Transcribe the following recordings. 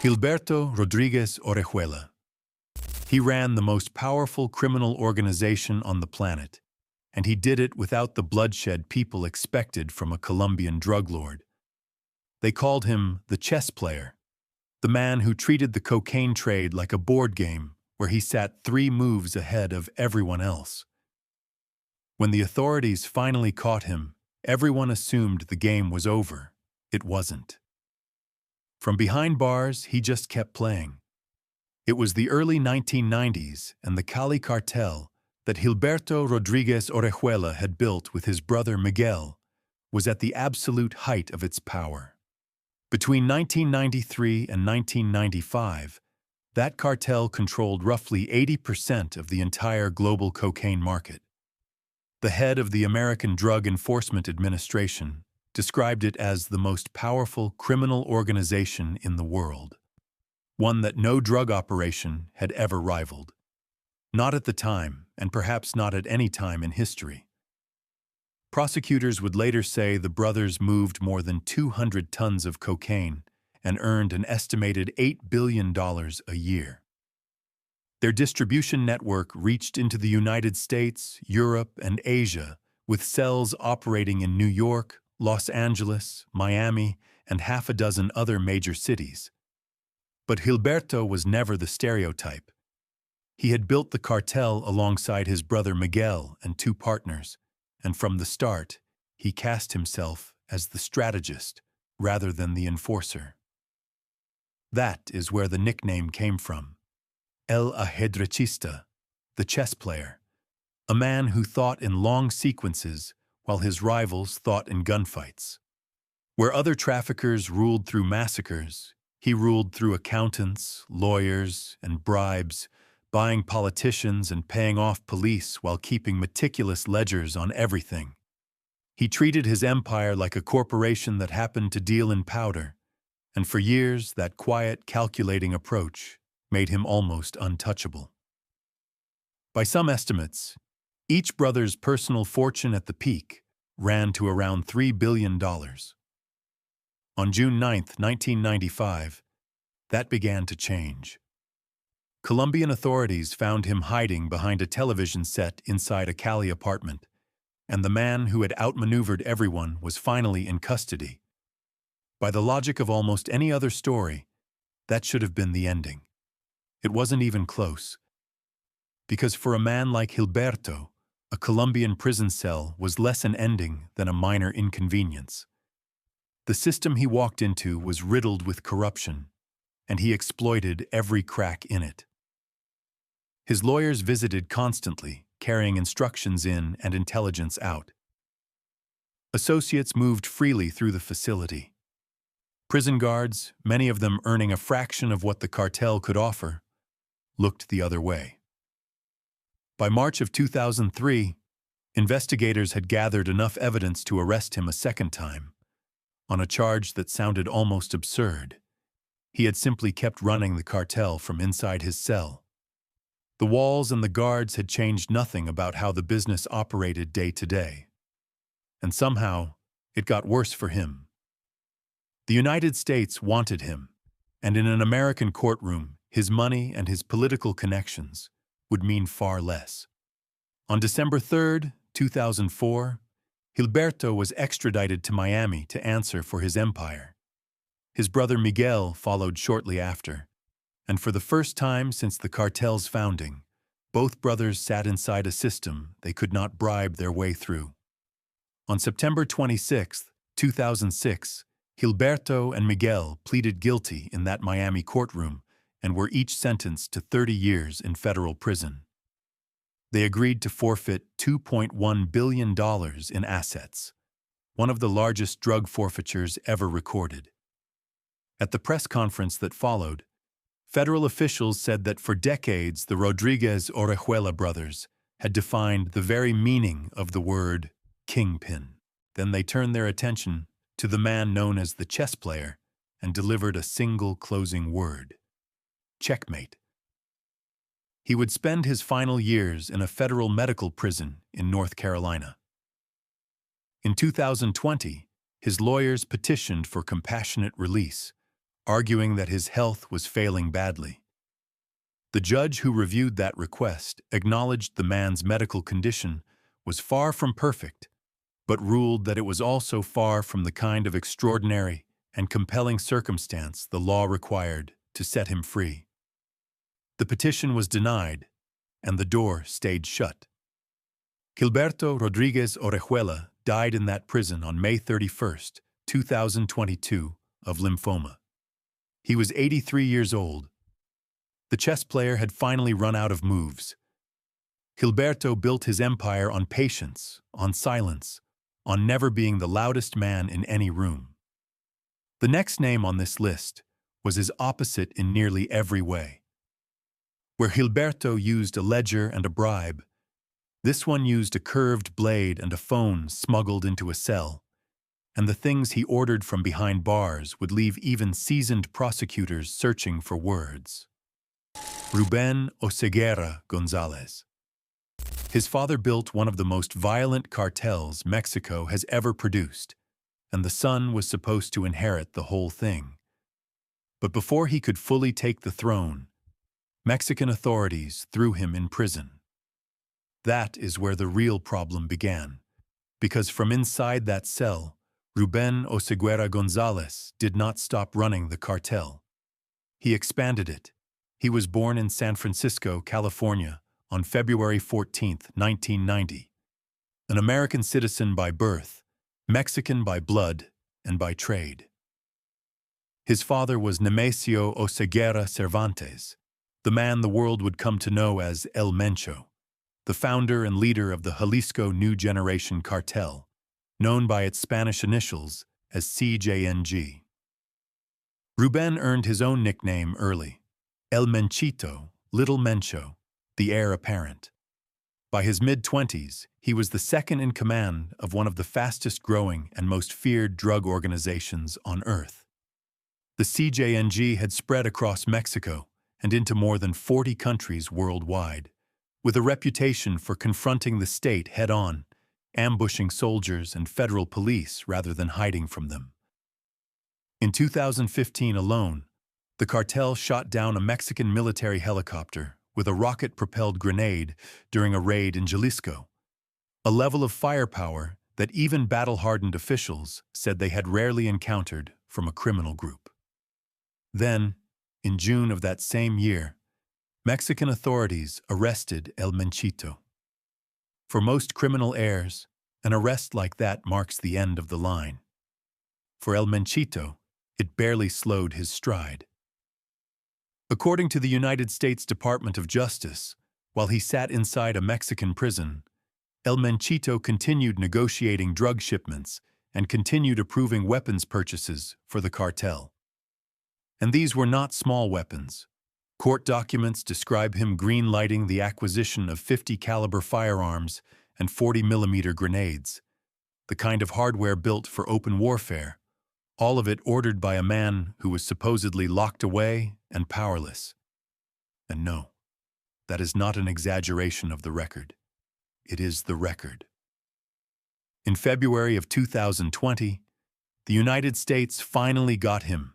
Gilberto Rodriguez Orejuela. He ran the most powerful criminal organization on the planet, and he did it without the bloodshed people expected from a Colombian drug lord. They called him the chess player, the man who treated the cocaine trade like a board game where he sat 3 moves ahead of everyone else. When the authorities finally caught him, everyone assumed the game was over. It wasn't. From behind bars, he just kept playing. It was the early 1990s, and the Cali cartel that Gilberto Rodriguez Orejuela had built with his brother Miguel was at the absolute height of its power. Between 1993 and 1995, that cartel controlled roughly 80% of the entire global cocaine market. The head of the American Drug Enforcement Administration described it as the most powerful criminal organization in the world, one that no drug operation had ever rivaled. Not at the time, and perhaps not at any time in history. Prosecutors would later say the brothers moved more than 200 tons of cocaine and earned an estimated $8 billion a year. Their distribution network reached into the United States, Europe, and Asia, with cells operating in New York, Los Angeles, Miami, and half a dozen other major cities. But Gilberto was never the stereotype. He had built the cartel alongside his brother Miguel and 2 partners, and from the start, he cast himself as the strategist rather than the enforcer. That is where the nickname came from. El ajedrecista, the chess player, a man who thought in long sequences while his rivals thought in gunfights. Where other traffickers ruled through massacres, he ruled through accountants, lawyers, and bribes, buying politicians and paying off police while keeping meticulous ledgers on everything. He treated his empire like a corporation that happened to deal in powder, and for years that quiet, calculating approach made him almost untouchable. By some estimates, each brother's personal fortune at the peak ran to around $3 billion. On June 9, 1995, that began to change. Colombian authorities found him hiding behind a television set inside a Cali apartment, and the man who had outmaneuvered everyone was finally in custody. By the logic of almost any other story, that should have been the ending. It wasn't even close. Because for a man like Gilberto, a Colombian prison cell was less an ending than a minor inconvenience. The system he walked into was riddled with corruption, and he exploited every crack in it. His lawyers visited constantly, carrying instructions in and intelligence out. Associates moved freely through the facility. Prison guards, many of them earning a fraction of what the cartel could offer, looked the other way. By March of 2003, investigators had gathered enough evidence to arrest him a second time, on a charge that sounded almost absurd. He had simply kept running the cartel from inside his cell. The walls and the guards had changed nothing about how the business operated day to day. And somehow, it got worse for him. The United States wanted him, and in an American courtroom, his money and his political connections would mean far less. On December 3, 2004, Gilberto was extradited to Miami to answer for his empire. His brother Miguel followed shortly after, and for the first time since the cartel's founding, both brothers sat inside a system they could not bribe their way through. On September 26, 2006, Gilberto and Miguel pleaded guilty in that Miami courtroom and were each sentenced to 30 years in federal prison. They agreed to forfeit $2.1 billion in assets, one of the largest drug forfeitures ever recorded. At the press conference that followed, federal officials said that for decades the Rodriguez Orejuela brothers had defined the very meaning of the word kingpin. Then they turned their attention to the man known as the chess player and delivered a single closing word: checkmate. He would spend his final years in a federal medical prison in North Carolina. In 2020, his lawyers petitioned for compassionate release, arguing that his health was failing badly. The judge who reviewed that request acknowledged the man's medical condition was far from perfect, but ruled that it was also far from the kind of extraordinary and compelling circumstance the law required to set him free. The petition was denied, and the door stayed shut. Gilberto Rodriguez Orejuela died in that prison on May 31, 2022, of lymphoma. He was 83 years old. The chess player had finally run out of moves. Gilberto built his empire on patience, on silence, on never being the loudest man in any room. The next name on this list was his opposite in nearly every way. Where Gilberto used a ledger and a bribe, this one used a curved blade and a phone smuggled into a cell, and the things he ordered from behind bars would leave even seasoned prosecutors searching for words. Ruben Oseguera Gonzalez. His father built one of the most violent cartels Mexico has ever produced, and the son was supposed to inherit the whole thing. But before he could fully take the throne, Mexican authorities threw him in prison. That is where the real problem began, because from inside that cell, Ruben Oseguera Gonzalez did not stop running the cartel. He expanded it. He was born in San Francisco, California, on February 14, 1990. An American citizen by birth, Mexican by blood and by trade. His father was Nemesio Oseguera Cervantes, the man the world would come to know as El Mencho, the founder and leader of the Jalisco New Generation Cartel, known by its Spanish initials as CJNG. Ruben earned his own nickname early, El Menchito, Little Mencho, the heir apparent. By his mid-20s, he was the second in command of one of the fastest-growing and most feared drug organizations on Earth. The CJNG had spread across Mexico and into more than 40 countries worldwide, with a reputation for confronting the state head-on, ambushing soldiers and federal police rather than hiding from them. In 2015 alone, the cartel shot down a Mexican military helicopter with a rocket-propelled grenade during a raid in Jalisco, a level of firepower that even battle-hardened officials said they had rarely encountered from a criminal group. Then, in June of that same year, Mexican authorities arrested El Menchito. For most criminal heirs, an arrest like that marks the end of the line. For El Menchito, it barely slowed his stride. According to the United States Department of Justice, while he sat inside a Mexican prison, El Menchito continued negotiating drug shipments and continued approving weapons purchases for the cartel. And these were not small weapons. Court documents describe him green-lighting the acquisition of 50-caliber firearms and 40-millimeter grenades, the kind of hardware built for open warfare, all of it ordered by a man who was supposedly locked away and powerless. And no, that is not an exaggeration of the record. It is the record. In February of 2020, the United States finally got him,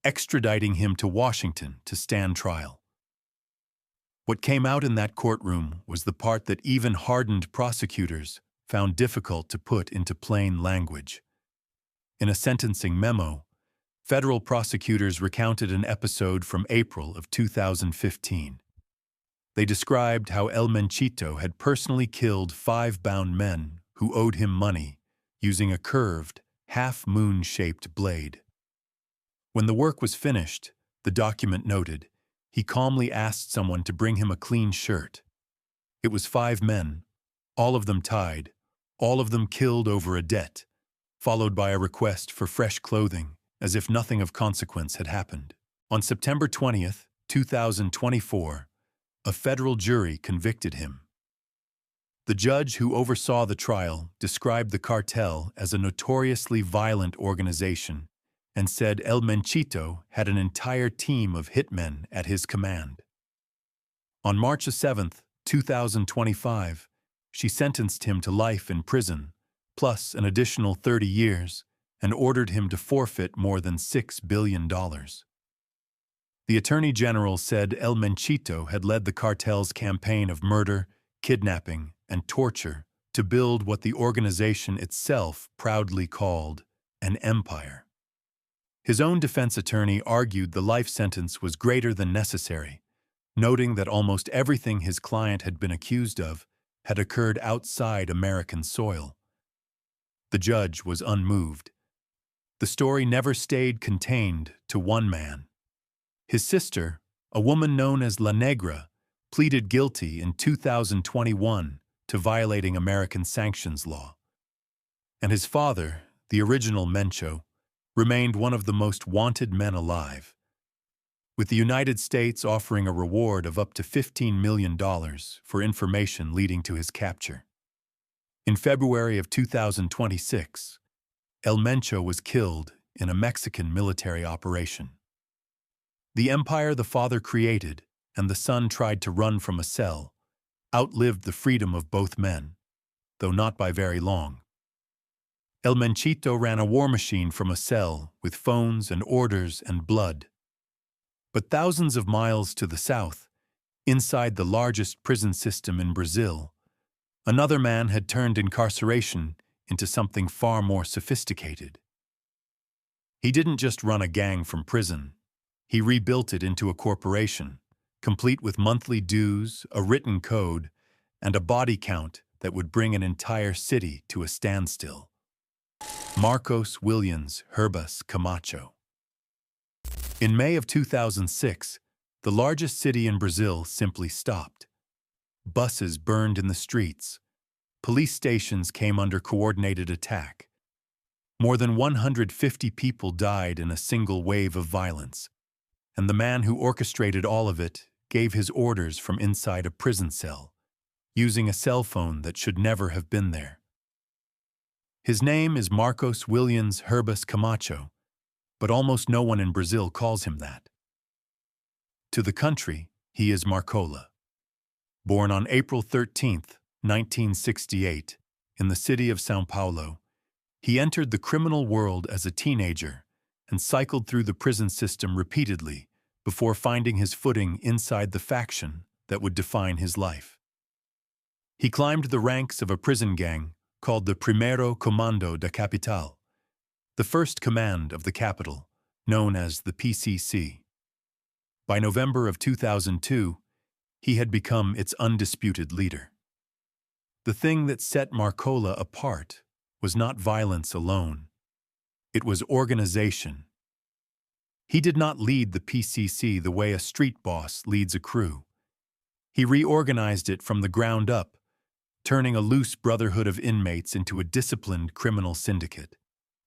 extraditing him to Washington to stand trial. What came out in that courtroom was the part that even hardened prosecutors found difficult to put into plain language. In a sentencing memo, federal prosecutors recounted an episode from April of 2015. They described how El Menchito had personally killed 5 bound men who owed him money using a curved, half-moon-shaped blade. When the work was finished, the document noted, he calmly asked someone to bring him a clean shirt. It was 5 men, all of them tied, all of them killed over a debt, followed by a request for fresh clothing, as if nothing of consequence had happened. On September 20th, 2024, a federal jury convicted him. The judge who oversaw the trial described the cartel as a notoriously violent organization and said El Menchito had an entire team of hitmen at his command. On March 7, 2025, she sentenced him to life in prison, plus an additional 30 years, and ordered him to forfeit more than $6 billion. The Attorney General said El Menchito had led the cartel's campaign of murder, kidnapping, and torture to build what the organization itself proudly called an empire. His own defense attorney argued the life sentence was greater than necessary, noting that almost everything his client had been accused of had occurred outside American soil. The judge was unmoved. The story never stayed contained to one man. His sister, a woman known as La Negra, pleaded guilty in 2021 to violating American sanctions law. And his father, the original Mencho, remained one of the most wanted men alive, with the United States offering a reward of up to $15 million for information leading to his capture. In February of 2026, El Mencho was killed in a Mexican military operation. The empire the father created and the son tried to run from a cell outlived the freedom of both men, though not by very long. El Menchito ran a war machine from a cell with phones and orders and blood. But thousands of miles to the south, inside the largest prison system in Brazil, another man had turned incarceration into something far more sophisticated. He didn't just run a gang from prison. He rebuilt it into a corporation, complete with monthly dues, a written code, and a body count that would bring an entire city to a standstill. Marcos Williams Herbas Camacho. In May of 2006, the largest city in Brazil simply stopped. Buses burned in the streets. Police stations came under coordinated attack. More than 150 people died in a single wave of violence, and the man who orchestrated all of it gave his orders from inside a prison cell, using a cell phone that should never have been there. His name is Marcos Williams Herbas Camacho, but almost no one in Brazil calls him that. To the country, he is Marcola. Born on April 13, 1968, in the city of São Paulo, he entered the criminal world as a teenager and cycled through the prison system repeatedly before finding his footing inside the faction that would define his life. He climbed the ranks of a prison gang called the Primeiro Comando da Capital, the first command of the capital, known as the PCC. By November of 2002, he had become its undisputed leader. The thing that set Marcola apart was not violence alone. It was organization. He did not lead the PCC the way a street boss leads a crew. He reorganized it from the ground up, turning a loose brotherhood of inmates into a disciplined criminal syndicate.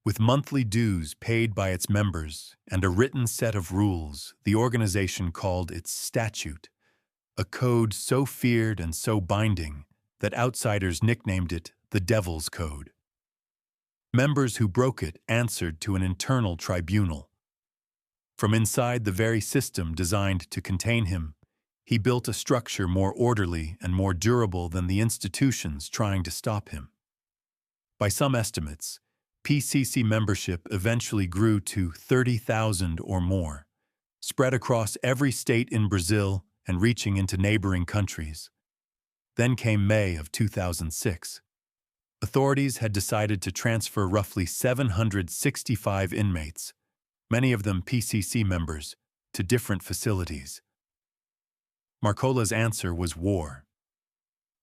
With monthly dues paid by its members and a written set of rules, the organization called its statute, a code so feared and so binding that outsiders nicknamed it the Devil's Code. Members who broke it answered to an internal tribunal. From inside the very system designed to contain him, he built a structure more orderly and more durable than the institutions trying to stop him. By some estimates, PCC membership eventually grew to 30,000 or more, spread across every state in Brazil and reaching into neighboring countries. Then came May of 2006. Authorities had decided to transfer roughly 765 inmates, many of them PCC members, to different facilities. Marcola's answer was war.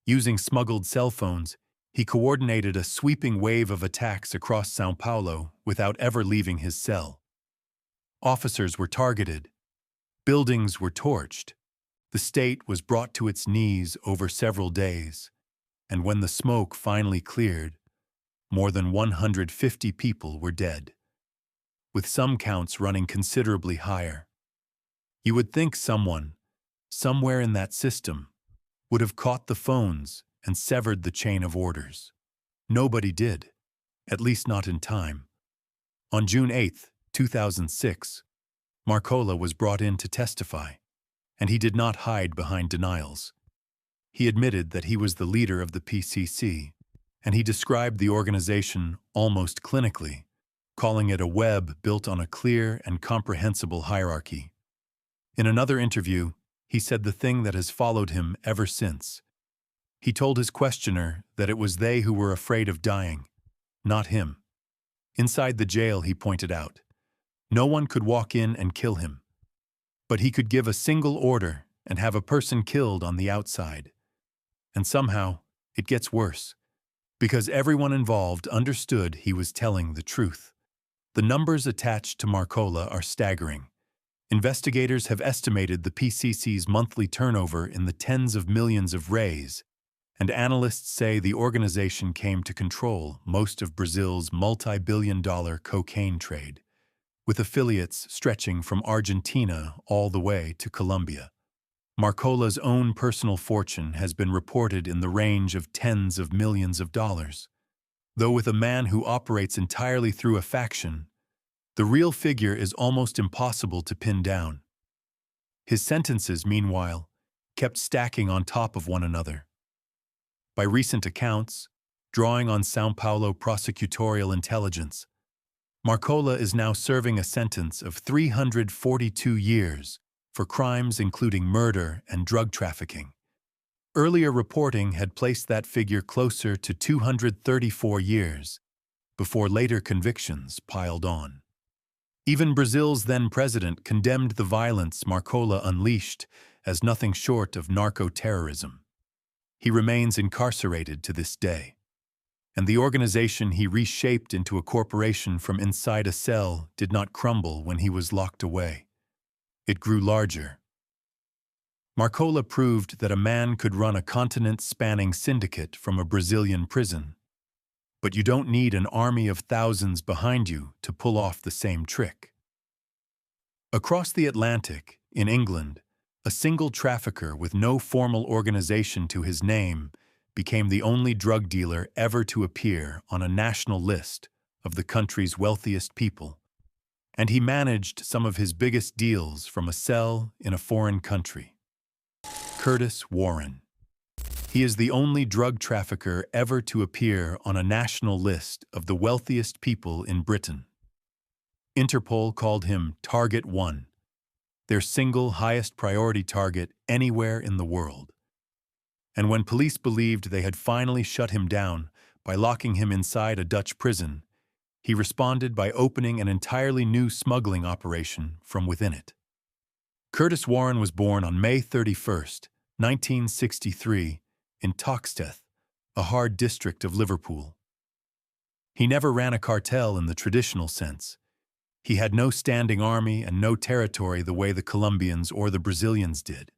Using smuggled cell phones, he coordinated a sweeping wave of attacks across São Paulo without ever leaving his cell. Officers were targeted. Buildings were torched. The state was brought to its knees over several days, and when the smoke finally cleared, more than 150 people were dead, with some counts running considerably higher. You would think someone, somewhere in that system, would have caught the phones and severed the chain of orders. Nobody did, at least not in time. On June 8, 2006, Marcola was brought in to testify, and he did not hide behind denials. He admitted that he was the leader of the PCC, and he described the organization almost clinically, calling it a web built on a clear and comprehensible hierarchy. In another interview, he said the thing that has followed him ever since. He told his questioner that it was they who were afraid of dying, not him. Inside the jail, he pointed out, no one could walk in and kill him. But he could give a single order and have a person killed on the outside. And somehow, it gets worse, because everyone involved understood he was telling the truth. The numbers attached to Marcola are staggering. Investigators have estimated the PCC's monthly turnover in the tens of millions of reais, and analysts say the organization came to control most of Brazil's multi-billion-dollar cocaine trade, with affiliates stretching from Argentina all the way to Colombia. Marcola's own personal fortune has been reported in the range of tens of millions of dollars. Though with a man who operates entirely through a faction, the real figure is almost impossible to pin down. His sentences, meanwhile, kept stacking on top of one another. By recent accounts, drawing on São Paulo prosecutorial intelligence, Marcola is now serving a sentence of 342 years for crimes including murder and drug trafficking. Earlier reporting had placed that figure closer to 234 years, before later convictions piled on. Even Brazil's then-president condemned the violence Marcola unleashed as nothing short of narco-terrorism. He remains incarcerated to this day, and the organization he reshaped into a corporation from inside a cell did not crumble when he was locked away. It grew larger. Marcola proved that a man could run a continent-spanning syndicate from a Brazilian prison. But you don't need an army of thousands behind you to pull off the same trick. Across the Atlantic, in England, a single trafficker with no formal organization to his name became the only drug dealer ever to appear on a national list of the country's wealthiest people, and he managed some of his biggest deals from a cell in a foreign country. Curtis Warren. He is the only drug trafficker ever to appear on a national list of the wealthiest people in Britain. Interpol called him Target 1, their single highest priority target anywhere in the world. And when police believed they had finally shut him down by locking him inside a Dutch prison, he responded by opening an entirely new smuggling operation from within it. Curtis Warren was born on May 31st, 1963, in Toxteth, a hard district of Liverpool. He never ran a cartel in the traditional sense. He had no standing army and no territory the way the Colombians or the Brazilians did.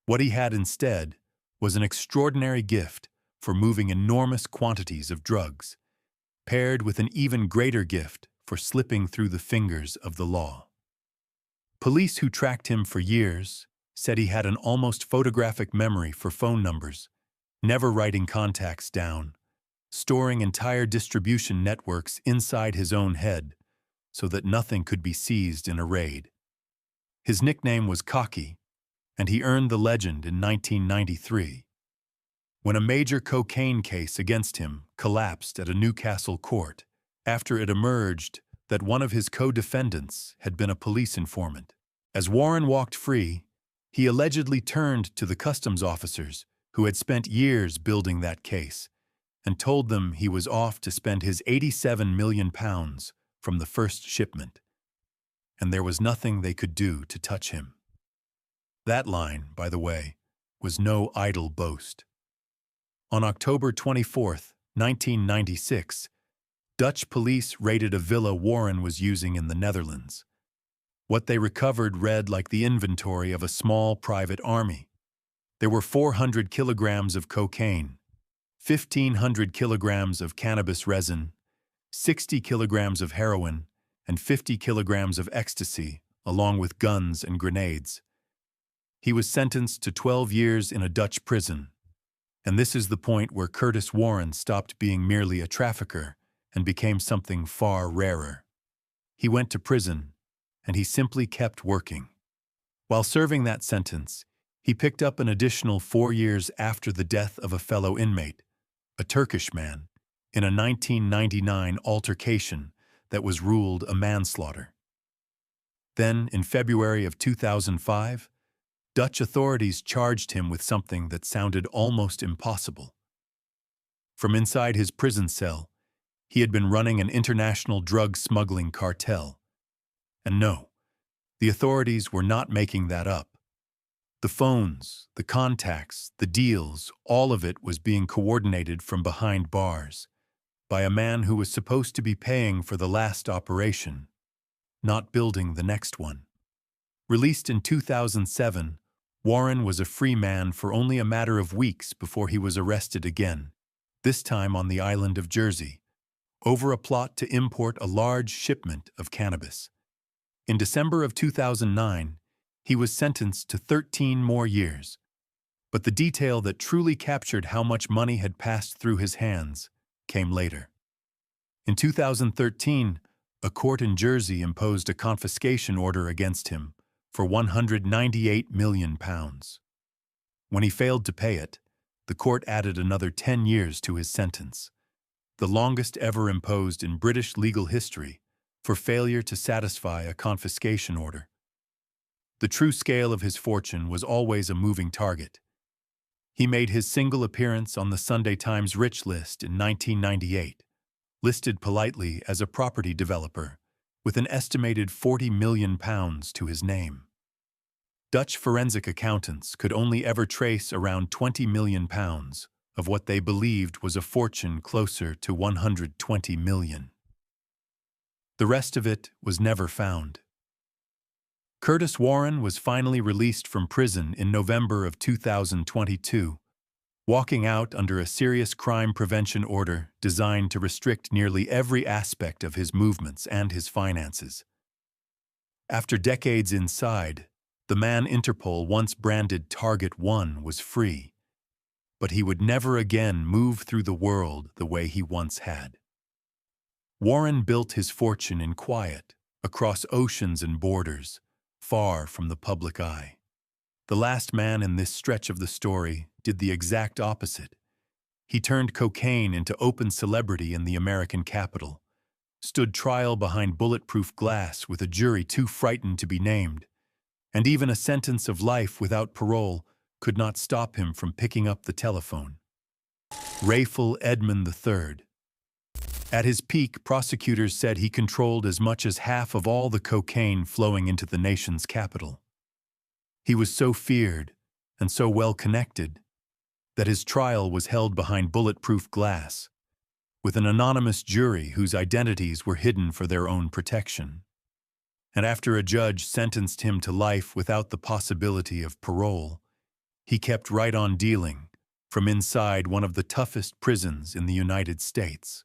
What he had instead was an extraordinary gift for moving enormous quantities of drugs, paired with an even greater gift for slipping through the fingers of the law. Police who tracked him for years said he had an almost photographic memory for phone numbers, never writing contacts down, storing entire distribution networks inside his own head so that nothing could be seized in a raid. His nickname was Cocky, and he earned the legend in 1993, when a major cocaine case against him collapsed at a Newcastle court after it emerged that one of his co-defendants had been a police informant. As Warren walked free, he allegedly turned to the customs officers who had spent years building that case and told them he was off to spend his £87 million from the first shipment, and there was nothing they could do to touch him. That line, by the way, was no idle boast. On October 24, 1996, Dutch police raided a villa Warren was using in the Netherlands. What they recovered read like the inventory of a small private army. There were 400 kilograms of cocaine, 1,500 kilograms of cannabis resin, 60 kilograms of heroin, and 50 kilograms of ecstasy, along with guns and grenades. He was sentenced to 12 years in a Dutch prison, and this is the point where Curtis Warren stopped being merely a trafficker and became something far rarer. He went to prison, and he simply kept working. While serving that sentence, he picked up an additional 4 years after the death of a fellow inmate, a Turkish man, in a 1999 altercation that was ruled a manslaughter. Then, in February of 2005, Dutch authorities charged him with something that sounded almost impossible. From inside his prison cell, he had been running an international drug smuggling cartel. And no, the authorities were not making that up. The phones, the contacts, the deals, all of it was being coordinated from behind bars by a man who was supposed to be paying for the last operation, not building the next one. Released in 2007, Warren was a free man for only a matter of weeks before he was arrested again, this time on the island of Jersey, over a plot to import a large shipment of cannabis. In December of 2009, he was sentenced to 13 more years. But the detail that truly captured how much money had passed through his hands came later. In 2013, a court in Jersey imposed a confiscation order against him for £198 million. When he failed to pay it, the court added another 10 years to his sentence, the longest ever imposed in British legal history for failure to satisfy a confiscation order. The true scale of his fortune was always a moving target. He made his single appearance on the Sunday Times Rich list in 1998, listed politely as a property developer, with an estimated £40 million to his name. Dutch forensic accountants could only ever trace around £20 million of what they believed was a fortune closer to £120 million. The rest of it was never found. Curtis Warren was finally released from prison in November of 2022, walking out under a serious crime prevention order designed to restrict nearly every aspect of his movements and his finances. After decades inside, the man Interpol once branded Target 1 was free, but he would never again move through the world the way he once had. Warren built his fortune in quiet, across oceans and borders, far from the public eye. The last man in this stretch of the story did the exact opposite. He turned cocaine into open celebrity in the American capital, stood trial behind bulletproof glass with a jury too frightened to be named, and even a sentence of life without parole could not stop him from picking up the telephone. Rayful Edmund III. At his peak, prosecutors said he controlled as much as half of all the cocaine flowing into the nation's capital. He was so feared and so well connected that his trial was held behind bulletproof glass, with an anonymous jury whose identities were hidden for their own protection. And after a judge sentenced him to life without the possibility of parole, he kept right on dealing from inside one of the toughest prisons in the United States.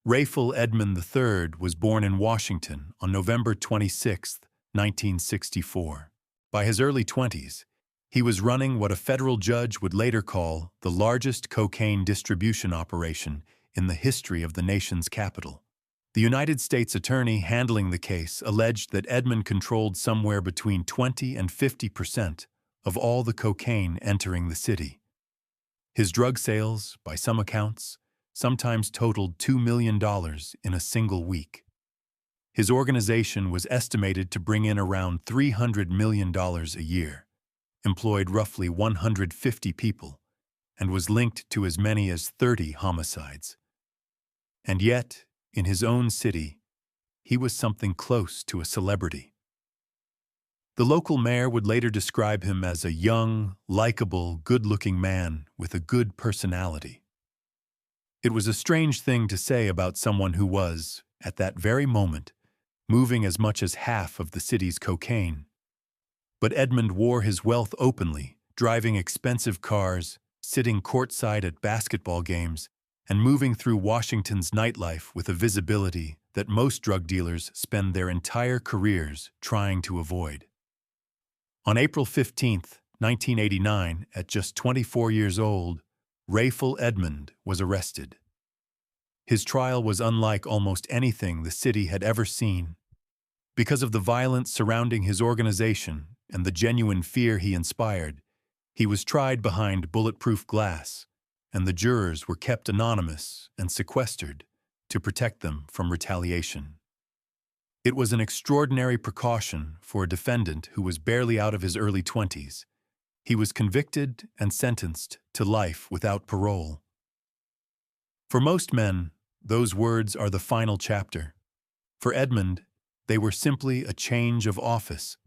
Rayful Edmund III was born in Washington on November 26, 1964. By his early 20s, he was running what a federal judge would later call the largest cocaine distribution operation in the history of the nation's capital. The United States attorney handling the case alleged that Edmund controlled somewhere between 20 and 50% of all the cocaine entering the city. His drug sales, by some accounts, sometimes totaled $2 million in a single week. His organization was estimated to bring in around $300 million a year, employed roughly 150 people, and was linked to as many as 30 homicides. And yet, in his own city, he was something close to a celebrity. The local mayor would later describe him as a young, likable, good-looking man with a good personality. It was a strange thing to say about someone who was, at that very moment, moving as much as half of the city's cocaine. But Edmund wore his wealth openly, driving expensive cars, sitting courtside at basketball games, and moving through Washington's nightlife with a visibility that most drug dealers spend their entire careers trying to avoid. On April 15, 1989, at just 24 years old, Rayful Edmund was arrested. His trial was unlike almost anything the city had ever seen. Because of the violence surrounding his organization and the genuine fear he inspired, he was tried behind bulletproof glass, and the jurors were kept anonymous and sequestered to protect them from retaliation. It was an extraordinary precaution for a defendant who was barely out of his early 20s. He was convicted and sentenced to life without parole. For most men, those words are the final chapter. For Edmund, they were simply a change of office.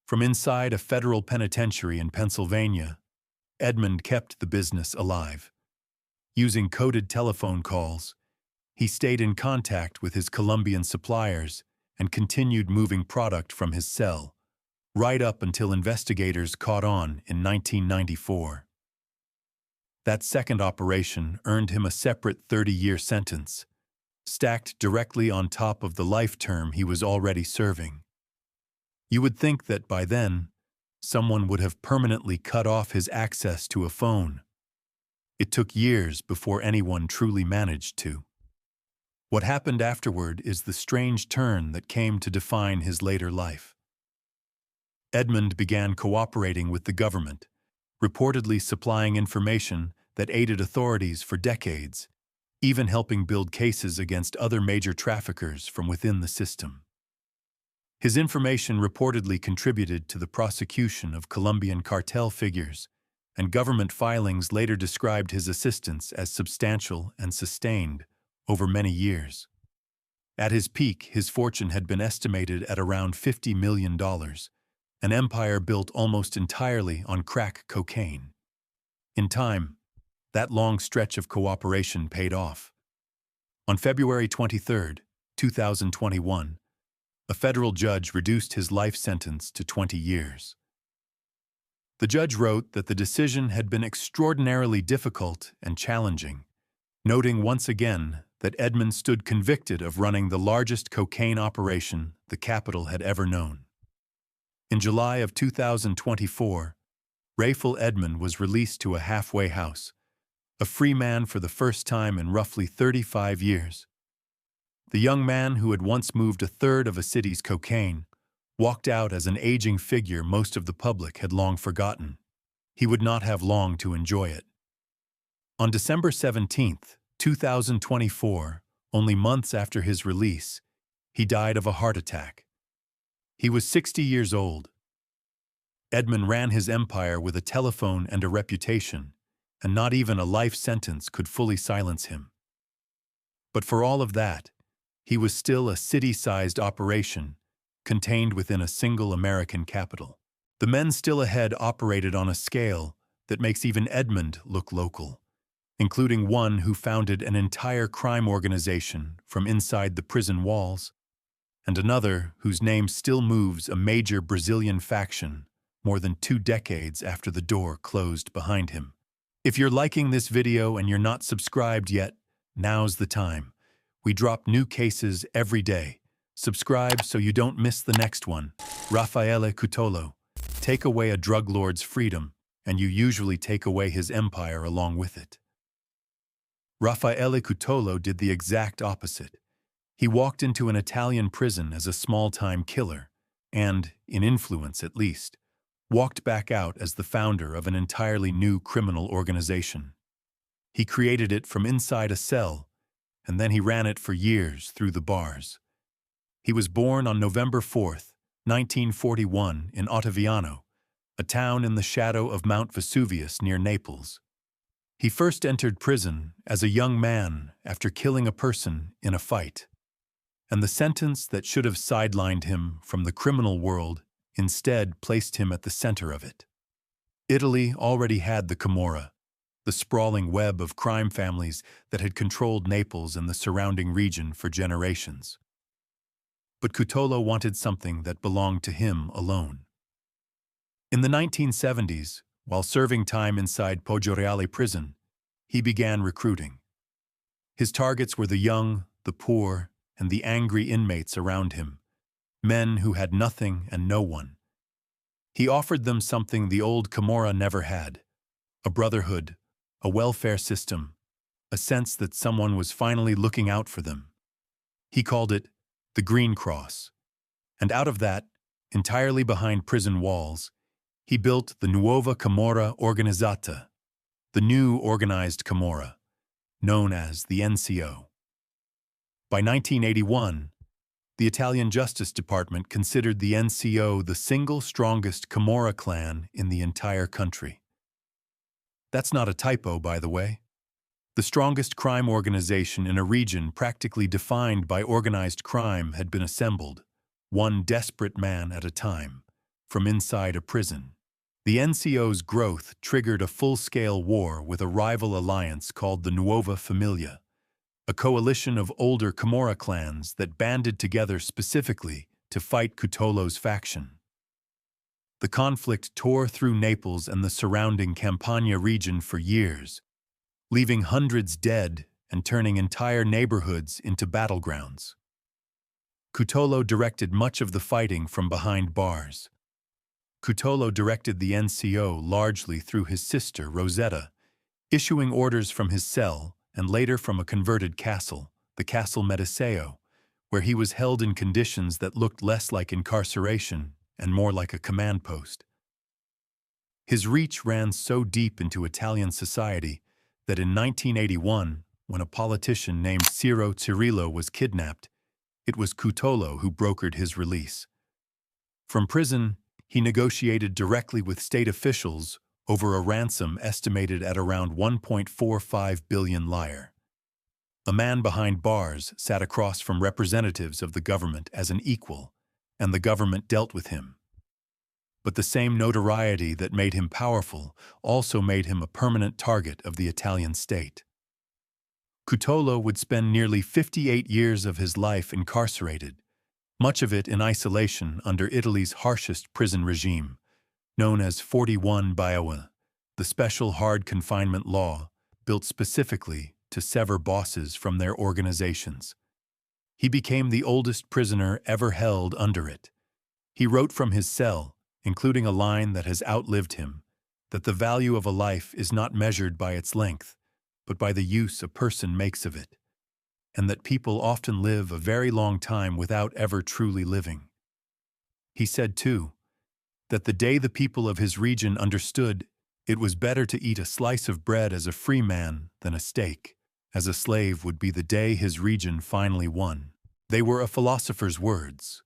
From inside a federal penitentiary in Pennsylvania, Edmund kept the business alive. Using coded telephone calls, he stayed in contact with his Colombian suppliers and continued moving product from his cell, right up until investigators caught on in 1994. That second operation earned him a separate 30-year sentence, stacked directly on top of the life term he was already serving. You would think that by then, someone would have permanently cut off his access to a phone. It took years before anyone truly managed to. What happened afterward is the strange turn that came to define his later life. Edmund began cooperating with the government, reportedly supplying information that aided authorities for decades, even helping build cases against other major traffickers from within the system. His information reportedly contributed to the prosecution of Colombian cartel figures, and government filings later described his assistance as substantial and sustained over many years. At his peak, his fortune had been estimated at around $50 million, an empire built almost entirely on crack cocaine. In time, that long stretch of cooperation paid off. On February 23, 2021, a federal judge reduced his life sentence to 20 years. The judge wrote that the decision had been extraordinarily difficult and challenging, noting once again that Edmund stood convicted of running the largest cocaine operation the capital had ever known. In July of 2024, Rayful Edmund was released to a halfway house, a free man for the first time in roughly 35 years. The young man who had once moved a third of a city's cocaine walked out as an aging figure most of the public had long forgotten. He would not have long to enjoy it. On December 17, 2024, only months after his release, he died of a heart attack. He was 60 years old. Edmund ran his empire with a telephone and a reputation, and not even a life sentence could fully silence him. But for all of that, he was still a city-sized operation, contained within a single American capital. The men still ahead operated on a scale that makes even Edmund look local, including one who founded an entire crime organization from inside the prison walls, and another whose name still moves a major Brazilian faction more than 2 decades after the door closed behind him. If you're liking this video and you're not subscribed yet, now's the time. We drop new cases every day. Subscribe so you don't miss the next one. Raffaele Cutolo. Take away a drug lord's freedom, and you usually take away his empire along with it. Raffaele Cutolo did the exact opposite. He walked into an Italian prison as a small-time killer, and, in influence at least, walked back out as the founder of an entirely new criminal organization. He created it from inside a cell, and then he ran it for years through the bars. He was born on November 4, 1941, in Ottaviano, a town in the shadow of Mount Vesuvius near Naples. He first entered prison as a young man after killing a person in a fight, and the sentence that should have sidelined him from the criminal world instead placed him at the center of it. Italy already had the Camorra, the sprawling web of crime families that had controlled Naples and the surrounding region for generations. But Cutolo wanted something that belonged to him alone. In the 1970s, while serving time inside Poggioreale prison, he began recruiting. His targets were the young, the poor, and the angry inmates around him, men who had nothing and no one. He offered them something the old Camorra never had: a brotherhood, a welfare system, a sense that someone was finally looking out for them. He called it the Green Cross, and out of that, entirely behind prison walls, he built the Nuova Camorra Organizzata, the new organized Camorra, known as the NCO. By 1981, The Italian Justice Department considered the NCO the single strongest Camorra clan in the entire country. That's not a typo, by the way. The strongest crime organization in a region practically defined by organized crime had been assembled, one desperate man at a time, from inside a prison. The NCO's growth triggered a full-scale war with a rival alliance called the Nuova Familia, a coalition of older Camorra clans that banded together specifically to fight Cutolo's faction. The conflict tore through Naples and the surrounding Campania region for years, leaving hundreds dead and turning entire neighborhoods into battlegrounds. Cutolo directed much of the fighting from behind bars. Cutolo directed the NCO largely through his sister, Rosetta, issuing orders from his cell and later from a converted castle, the Castle Mediceo, where he was held in conditions that looked less like incarceration and more like a command post. His reach ran so deep into Italian society that in 1981, when a politician named Ciro Cirillo was kidnapped, it was Cutolo who brokered his release. From prison, he negotiated directly with state officials over a ransom estimated at around 1.45 billion lire. A man behind bars sat across from representatives of the government as an equal, and the government dealt with him. But the same notoriety that made him powerful also made him a permanent target of the Italian state. Cutolo would spend nearly 58 years of his life incarcerated, much of it in isolation under Italy's harshest prison regime, known as 41-Bioe, the special hard confinement law built specifically to sever bosses from their organizations. He became the oldest prisoner ever held under it. He wrote from his cell, including a line that has outlived him, that the value of a life is not measured by its length, but by the use a person makes of it, and that people often live a very long time without ever truly living. He said, too, that the day the people of his region understood it was better to eat a slice of bread as a free man than a steak as a slave would be the day his region finally won. They were a philosopher's words,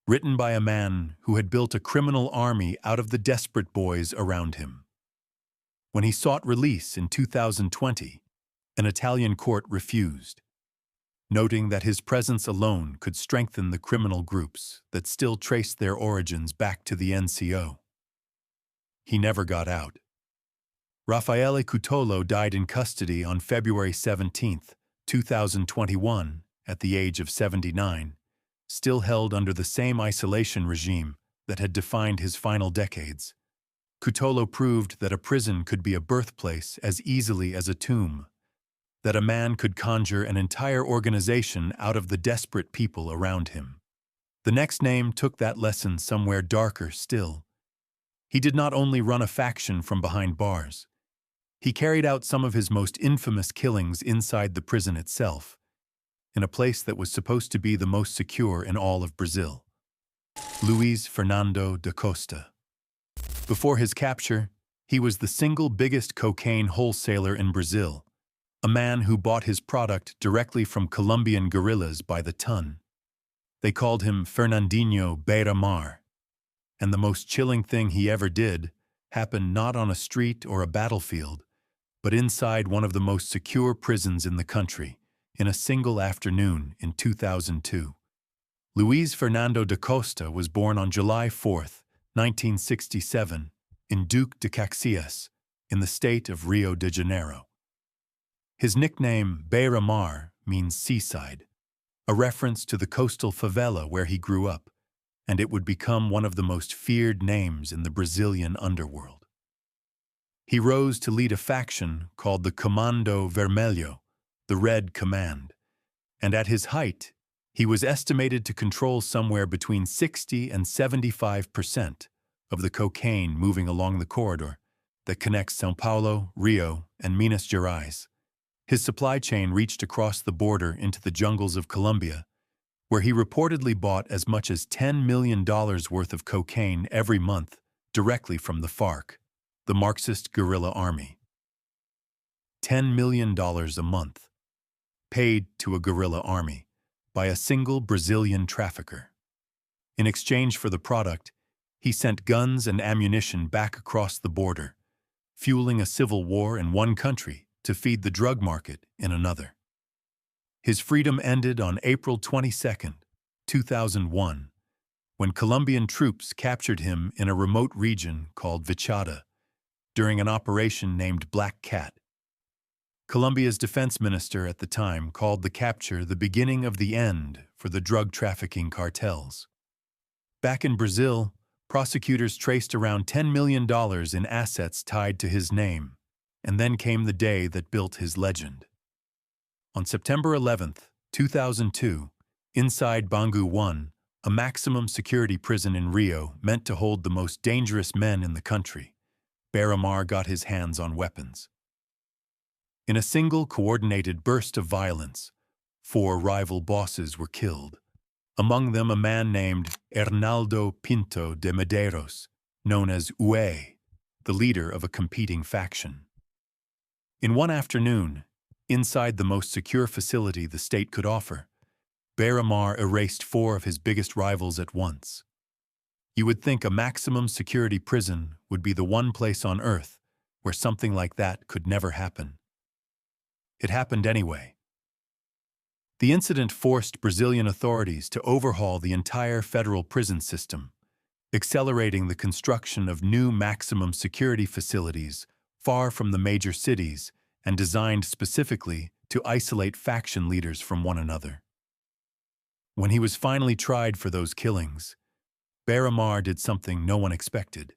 written by a man who had built a criminal army out of the desperate boys around him. When he sought release in 2020, an Italian court refused, noting that his presence alone could strengthen the criminal groups that still traced their origins back to the NCO. He never got out. Raffaele Cutolo died in custody on February 17, 2021, at the age of 79, still held under the same isolation regime that had defined his final decades. Cutolo proved that a prison could be a birthplace as easily as a tomb, that a man could conjure an entire organization out of the desperate people around him. The next name took that lesson somewhere darker still. He did not only run a faction from behind bars. He carried out some of his most infamous killings inside the prison itself, in a place that was supposed to be the most secure in all of Brazil. Luiz Fernando da Costa. Before his capture, he was the single biggest cocaine wholesaler in Brazil, a man who bought his product directly from Colombian guerrillas by the ton. They called him Fernandinho Beira-Mar, and the most chilling thing he ever did happened not on a street or a battlefield, but inside one of the most secure prisons in the country, in a single afternoon in 2002. Luiz Fernando da Costa was born on July 4, 1967, in Duque de Caxias, in the state of Rio de Janeiro. His nickname, Beira-Mar, means seaside, a reference to the coastal favela where he grew up, and it would become one of the most feared names in the Brazilian underworld. He rose to lead a faction called the Comando Vermelho, the Red Command, and at his height, he was estimated to control somewhere between 60 and 75% of the cocaine moving along the corridor that connects São Paulo, Rio, and Minas Gerais. His supply chain reached across the border into the jungles of Colombia, where he reportedly bought as much as $10 million worth of cocaine every month directly from the FARC, the Marxist guerrilla army. $10 million a month, paid to a guerrilla army. by a single Brazilian trafficker. In exchange for the product, he sent guns and ammunition back across the border, fueling a civil war in one country to feed the drug market in another. His freedom ended on April 22, 2001, when Colombian troops captured him in a remote region called Vichada during an operation named Black Cat. Colombia's defense minister at the time called the capture the beginning of the end for the drug trafficking cartels. Back in Brazil, prosecutors traced around $10 million in assets tied to his name, and then came the day that built his legend. On September 11, 2002, inside Bangu 1, a maximum security prison in Rio meant to hold the most dangerous men in the country, Beira-Mar got his hands on weapons. In a single coordinated burst of violence, 4 rival bosses were killed, among them a man named Hernaldo Pinto de Medeiros, known as Ue, the leader of a competing faction. In one afternoon, inside the most secure facility the state could offer, Beira-Mar erased 4 of his biggest rivals at once. You would think a maximum security prison would be the one place on Earth where something like that could never happen. It happened anyway. The incident forced Brazilian authorities to overhaul the entire federal prison system, accelerating the construction of new maximum security facilities far from the major cities and designed specifically to isolate faction leaders from one another. When he was finally tried for those killings, Beira-Mar did something no one expected.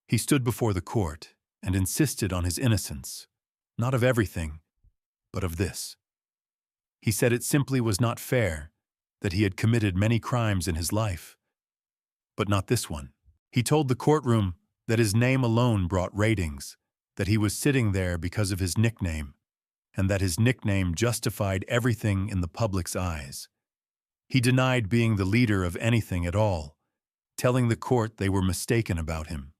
He stood before the court and insisted on his innocence, not of everything, but of this. He said it simply was not fair, that he had committed many crimes in his life, but not this one. He told the courtroom that his name alone brought ratings, that he was sitting there because of his nickname, and that his nickname justified everything in the public's eyes. He denied being the leader of anything at all, telling the court they were mistaken about him.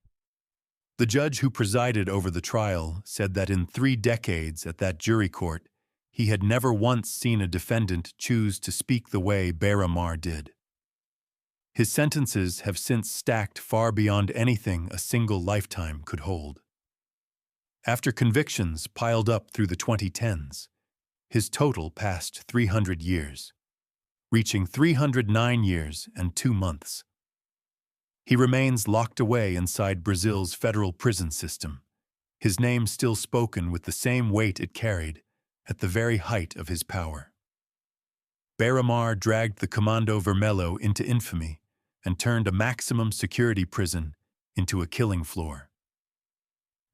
The judge who presided over the trial said that in 3 decades at that jury court, he had never once seen a defendant choose to speak the way Beira-Mar did. His sentences have since stacked far beyond anything a single lifetime could hold. After convictions piled up through the 2010s, his total passed 300 years, reaching 309 years and 2 months. He remains locked away inside Brazil's federal prison system, his name still spoken with the same weight it carried at the very height of his power. Beira-Mar dragged the Comando Vermelho into infamy and turned a maximum security prison into a killing floor.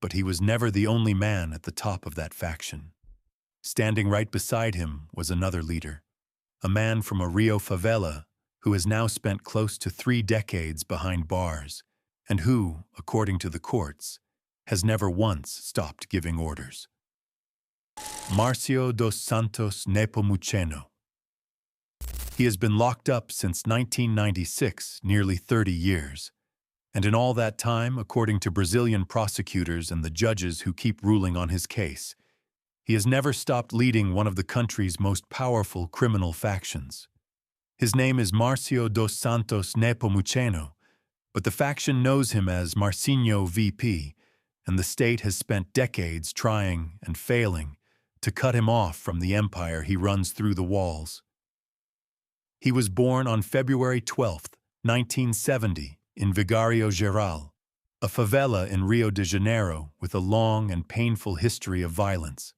But he was never the only man at the top of that faction. Standing right beside him was another leader, a man from a Rio favela who has now spent close to 3 decades behind bars and who, according to the courts, has never once stopped giving orders. Marcio dos Santos Nepomuceno. He has been locked up since 1996, nearly 30 years, and in all that time, according to Brazilian prosecutors and the judges who keep ruling on his case, he has never stopped leading one of the country's most powerful criminal factions. His name is Marcio dos Santos Nepomuceno, but the faction knows him as Marcinho VP, and the state has spent decades trying and failing to cut him off from the empire he runs through the walls. He was born on February 12, 1970, in Vigário Geral, a favela in Rio de Janeiro with a long and painful history of violence.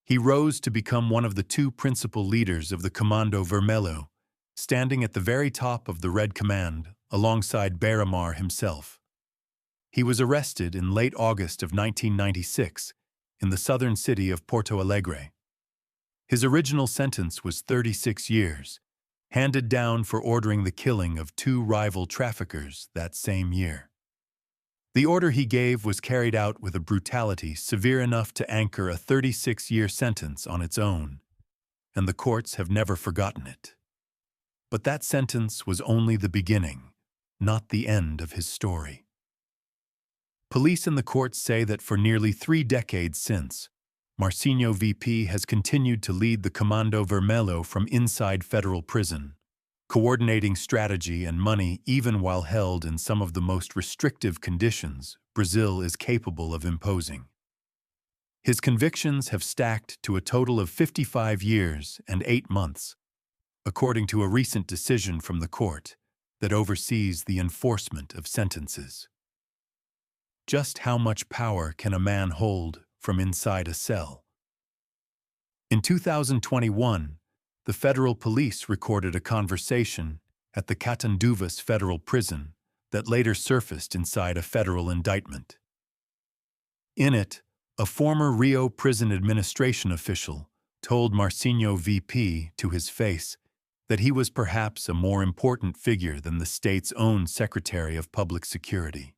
He rose to become one of the 2 principal leaders of the Comando Vermelho, standing at the very top of the Red Command alongside Beira-Mar himself. He was arrested in late August of 1996 in the southern city of Porto Alegre. His original sentence was 36 years, handed down for ordering the killing of 2 rival traffickers that same year. The order he gave was carried out with a brutality severe enough to anchor a 36-year sentence on its own, and the courts have never forgotten it. But that sentence was only the beginning, not the end of his story. Police and the courts say that for nearly 3 decades since, Marcinho VP has continued to lead the Comando Vermelho from inside federal prison, coordinating strategy and money even while held in some of the most restrictive conditions Brazil is capable of imposing. His convictions have stacked to a total of 55 years and 8 months, according to a recent decision from the court that oversees the enforcement of sentences. Just how much power can a man hold from inside a cell? In 2021, the federal police recorded a conversation at the Catanduvas federal prison that later surfaced inside a federal indictment. In it, a former Rio prison administration official told Marcinho VP to his face that he was perhaps a more important figure than the state's own Secretary of Public Security.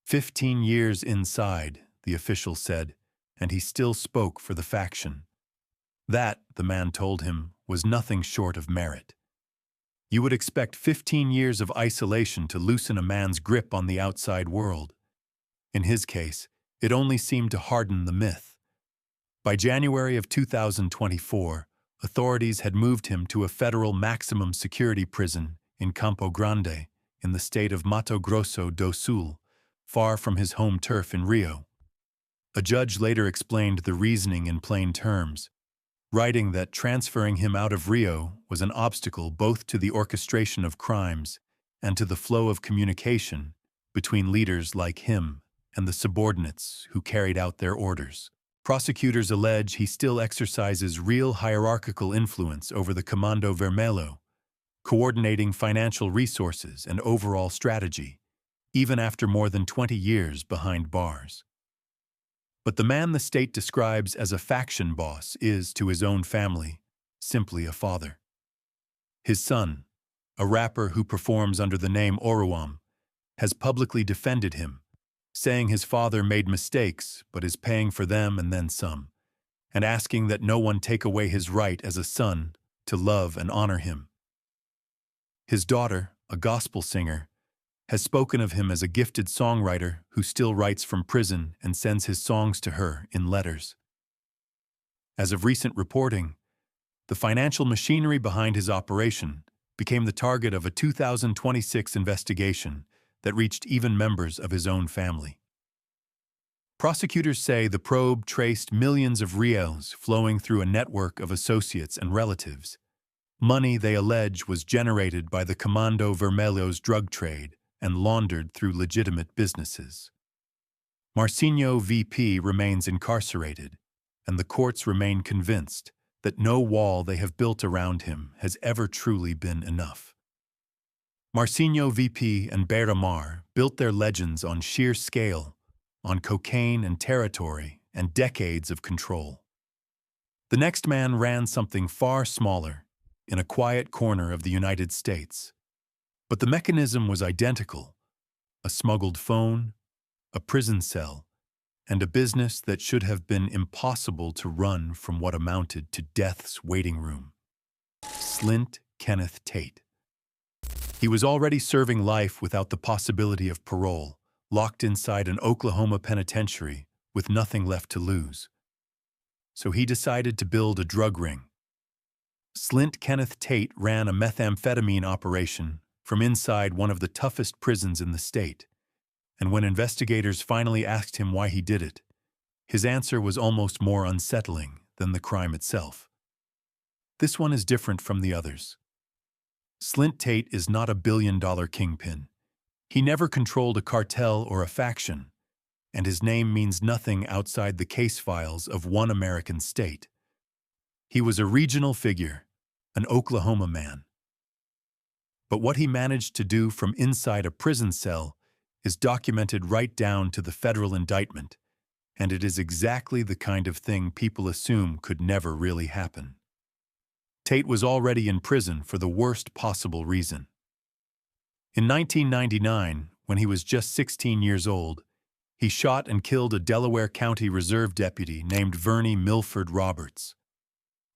15 years inside, the official said, and he still spoke for the faction. That, the man told him, was nothing short of merit. You would expect 15 years of isolation to loosen a man's grip on the outside world. In his case, it only seemed to harden the myth. By January of 2024, authorities had moved him to a federal maximum security prison in Campo Grande, in the state of Mato Grosso do Sul, far from his home turf in Rio. A judge later explained the reasoning in plain terms, writing that transferring him out of Rio was an obstacle both to the orchestration of crimes and to the flow of communication between leaders like him and the subordinates who carried out their orders. Prosecutors allege he still exercises real hierarchical influence over the Comando Vermelho, coordinating financial resources and overall strategy, even after more than 20 years behind bars. But the man the state describes as a faction boss is, to his own family, simply a father. His son, a rapper who performs under the name Oruam, has publicly defended him, saying his father made mistakes but is paying for them and then some, and asking that no one take away his right as a son to love and honor him. His daughter, a gospel singer, has spoken of him as a gifted songwriter who still writes from prison and sends his songs to her in letters. As of recent reporting, the financial machinery behind his operation became the target of a 2026 investigation that reached even members of his own family. Prosecutors say the probe traced millions of reals flowing through a network of associates and relatives. Money, they allege, was generated by the Comando Vermelho's drug trade and laundered through legitimate businesses. Marcinho VP remains incarcerated, and the courts remain convinced that no wall they have built around him has ever truly been enough. Marcinho VP and Beira-Mar built their legends on sheer scale, on cocaine and territory and decades of control. The next man ran something far smaller, in a quiet corner of the United States. But the mechanism was identical: a smuggled phone, a prison cell, and a business that should have been impossible to run from what amounted to death's waiting room. Slint Kenneth Tate. He was already serving life without the possibility of parole, locked inside an Oklahoma penitentiary with nothing left to lose. So he decided to build a drug ring. Slint Kenneth Tate ran a methamphetamine operation from inside one of the toughest prisons in the state, and when investigators finally asked him why he did it, his answer was almost more unsettling than the crime itself. This one is different from the others. Slint Tate is not a billion-dollar kingpin. He never controlled a cartel or a faction, and his name means nothing outside the case files of one American state. He was a regional figure, an Oklahoma man. But what he managed to do from inside a prison cell is documented right down to the federal indictment, and it is exactly the kind of thing people assume could never really happen. Tate was already in prison for the worst possible reason. In 1999, when he was just 16 years old, he shot and killed a Delaware County Reserve deputy named Vernie Milford Roberts.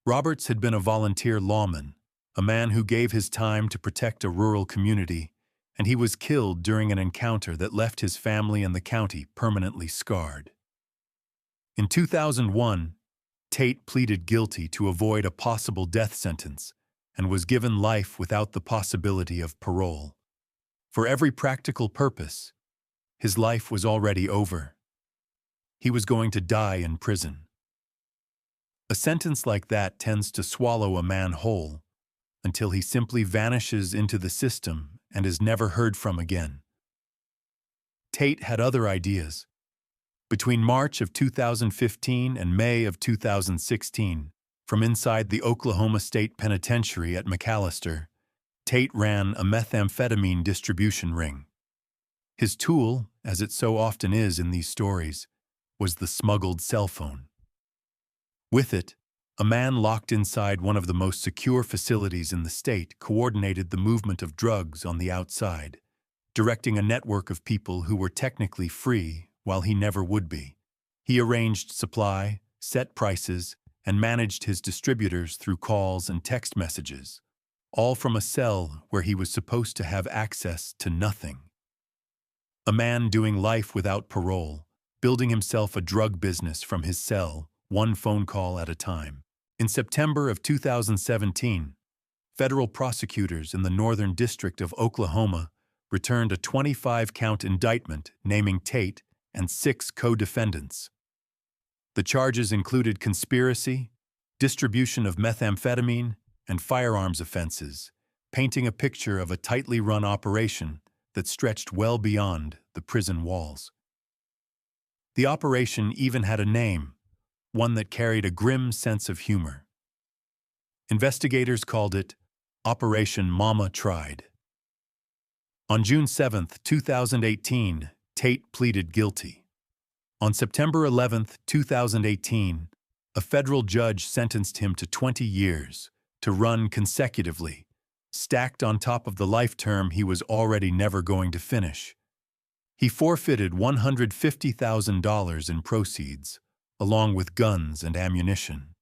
Roberts had been a volunteer lawman, a man who gave his time to protect a rural community, and he was killed during an encounter that left his family and the county permanently scarred. In 2001, Tate pleaded guilty to avoid a possible death sentence and was given life without the possibility of parole. For every practical purpose, his life was already over. He was going to die in prison. A sentence like that tends to swallow a man whole until he simply vanishes into the system and is never heard from again. Tate had other ideas. Between March of 2015 and May of 2016, from inside the Oklahoma State Penitentiary at McAllister, Tate ran a methamphetamine distribution ring. His tool, as it so often is in these stories, was the smuggled cell phone. With it, a man locked inside one of the most secure facilities in the state coordinated the movement of drugs on the outside, directing a network of people who were technically free while he never would be. He arranged supply, set prices, and managed his distributors through calls and text messages, all from a cell where he was supposed to have access to nothing. A man doing life without parole, building himself a drug business from his cell, one phone call at a time. In September of 2017, federal prosecutors in the Northern District of Oklahoma returned a 25-count indictment naming Tate and 6 co-defendants. The charges included conspiracy, distribution of methamphetamine, and firearms offenses, painting a picture of a tightly run operation that stretched well beyond the prison walls. The operation even had a name, one that carried a grim sense of humor. Investigators called it Operation Mama Tried. On June 7, 2018, Tate pleaded guilty. On September 11, 2018, a federal judge sentenced him to 20 years to run consecutively, stacked on top of the life term he was already never going to finish. He forfeited $150,000 in proceeds, along with guns and ammunition.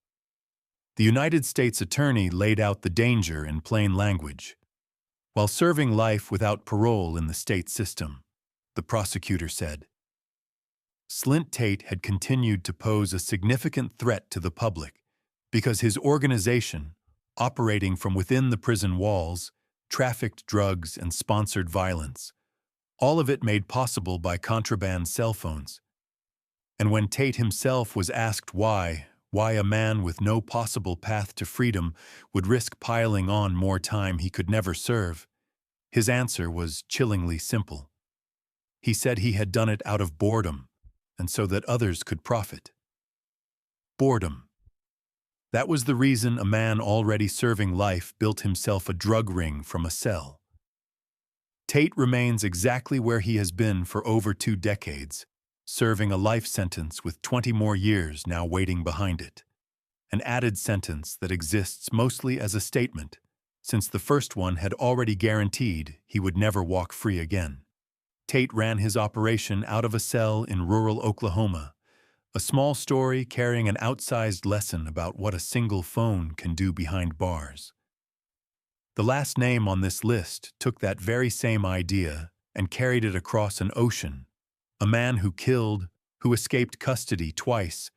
The United States Attorney laid out the danger in plain language. While serving life without parole in the state system, the prosecutor said, Slint Tate had continued to pose a significant threat to the public because his organization, operating from within the prison walls, trafficked drugs and sponsored violence, all of it made possible by contraband cell phones. And when Tate himself was asked why a man with no possible path to freedom would risk piling on more time he could never serve, his answer was chillingly simple. He said he had done it out of boredom, and so that others could profit. Boredom. That was the reason a man already serving life built himself a drug ring from a cell. Tate remains exactly where he has been for over 2 decades, serving a life sentence with 20 more years now waiting behind it. An added sentence that exists mostly as a statement, since the first one had already guaranteed he would never walk free again. Tate ran his operation out of a cell in rural Oklahoma, a small story carrying an outsized lesson about what a single phone can do behind bars. The last name on this list took that very same idea and carried it across an ocean. A man who killed, who escaped custody twice,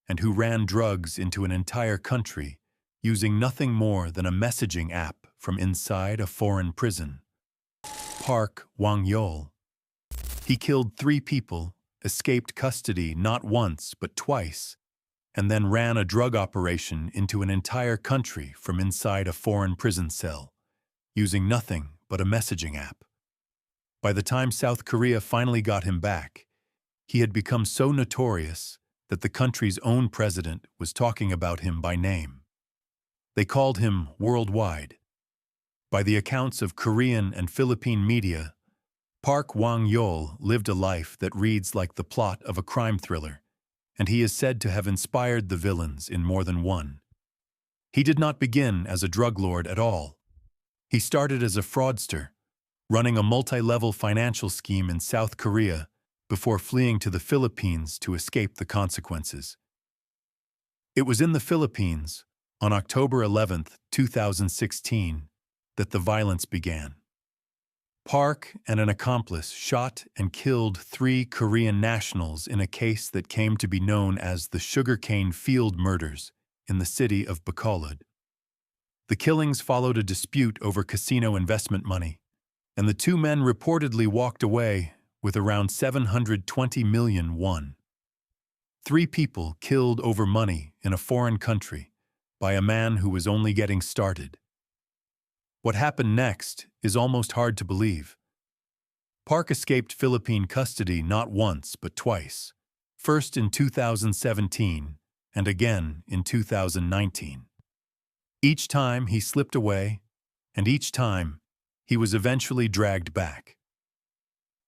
and who ran drugs into an entire country using nothing more than a messaging app from inside a foreign prison. Park Wang-Yol. He killed 3 people, escaped custody not once but twice, and then ran a drug operation into an entire country from inside a foreign prison cell, using nothing but a messaging app. By the time South Korea finally got him back, he had become so notorious that the country's own president was talking about him by name. They called him worldwide. By the accounts of Korean and Philippine media, Park Wang-Yol lived a life that reads like the plot of a crime thriller, and he is said to have inspired the villains in more than one. He did not begin as a drug lord at all. He started as a fraudster, running a multi-level financial scheme in South Korea before fleeing to the Philippines to escape the consequences. It was in the Philippines, on October 11, 2016, that the violence began. Park and an accomplice shot and killed 3 Korean nationals in a case that came to be known as the Sugarcane Field Murders in the city of Bacolod. The killings followed a dispute over casino investment money, and the 2 men reportedly walked away with around 720 million won. 3 people killed over money in a foreign country by a man who was only getting started. What happened next is almost hard to believe. Park escaped Philippine custody not once but twice, first in 2017 and again in 2019. Each time he slipped away, and each time he was eventually dragged back.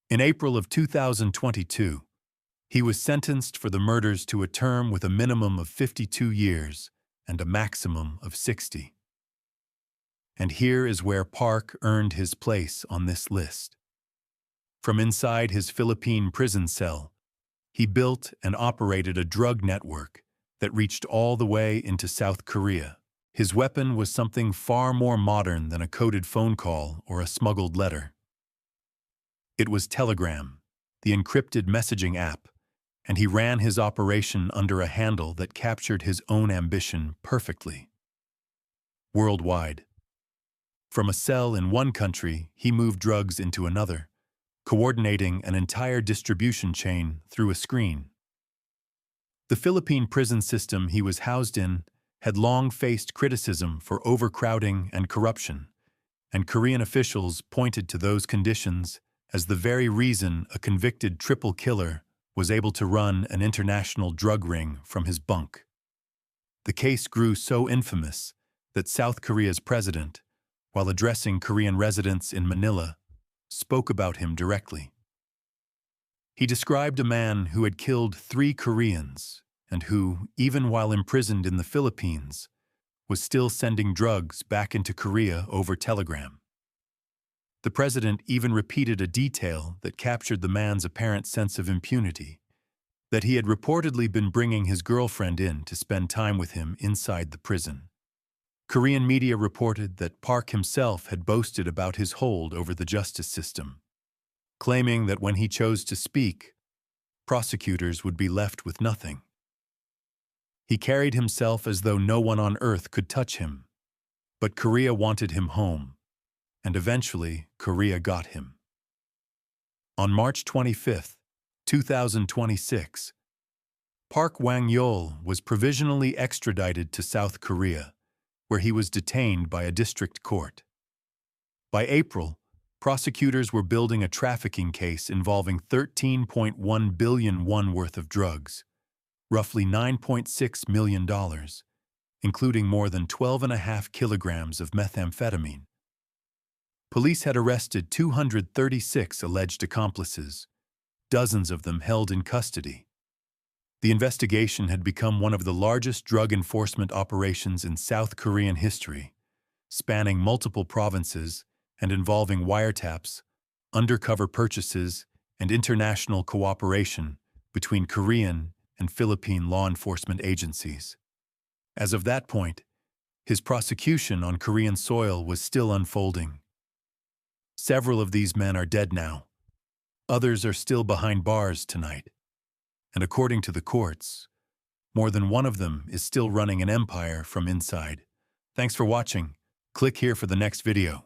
In April of 2022, he was sentenced for the murders to a term with a minimum of 52 years and a maximum of 60. And here is where Park earned his place on this list. From inside his Philippine prison cell, he built and operated a drug network that reached all the way into South Korea. His weapon was something far more modern than a coded phone call or a smuggled letter. It was Telegram, the encrypted messaging app, and he ran his operation under a handle that captured his own ambition perfectly. Worldwide. From a cell in one country, he moved drugs into another, coordinating an entire distribution chain through a screen. The Philippine prison system he was housed in had long faced criticism for overcrowding and corruption, and Korean officials pointed to those conditions as the very reason a convicted triple killer was able to run an international drug ring from his bunk. The case grew so infamous that South Korea's president, while addressing Korean residents in Manila, spoke about him directly. He described a man who had killed 3 Koreans and who, even while imprisoned in the Philippines, was still sending drugs back into Korea over Telegram. The president even repeated a detail that captured the man's apparent sense of impunity, that he had reportedly been bringing his girlfriend in to spend time with him inside the prison. Korean media reported that Park himself had boasted about his hold over the justice system, claiming that when he chose to speak, prosecutors would be left with nothing. He carried himself as though no one on earth could touch him, but Korea wanted him home, and eventually Korea got him. On March 25, 2026, Park Wang-yeol was provisionally extradited to South Korea, where he was detained by a district court. By April, prosecutors were building a trafficking case involving 13.1 billion won worth of drugs, roughly $9.6 million, including more than 12.5 kilograms of methamphetamine. Police had arrested 236 alleged accomplices, dozens of them held in custody. The investigation had become one of the largest drug enforcement operations in South Korean history, spanning multiple provinces and involving wiretaps, undercover purchases, and international cooperation between Korean and Philippine law enforcement agencies. As of that point, his prosecution on Korean soil was still unfolding. Several of these men are dead now. Others are still behind bars tonight. And according to the courts, more than one of them is still running an empire from inside. Thanks for watching. Click here for the next video.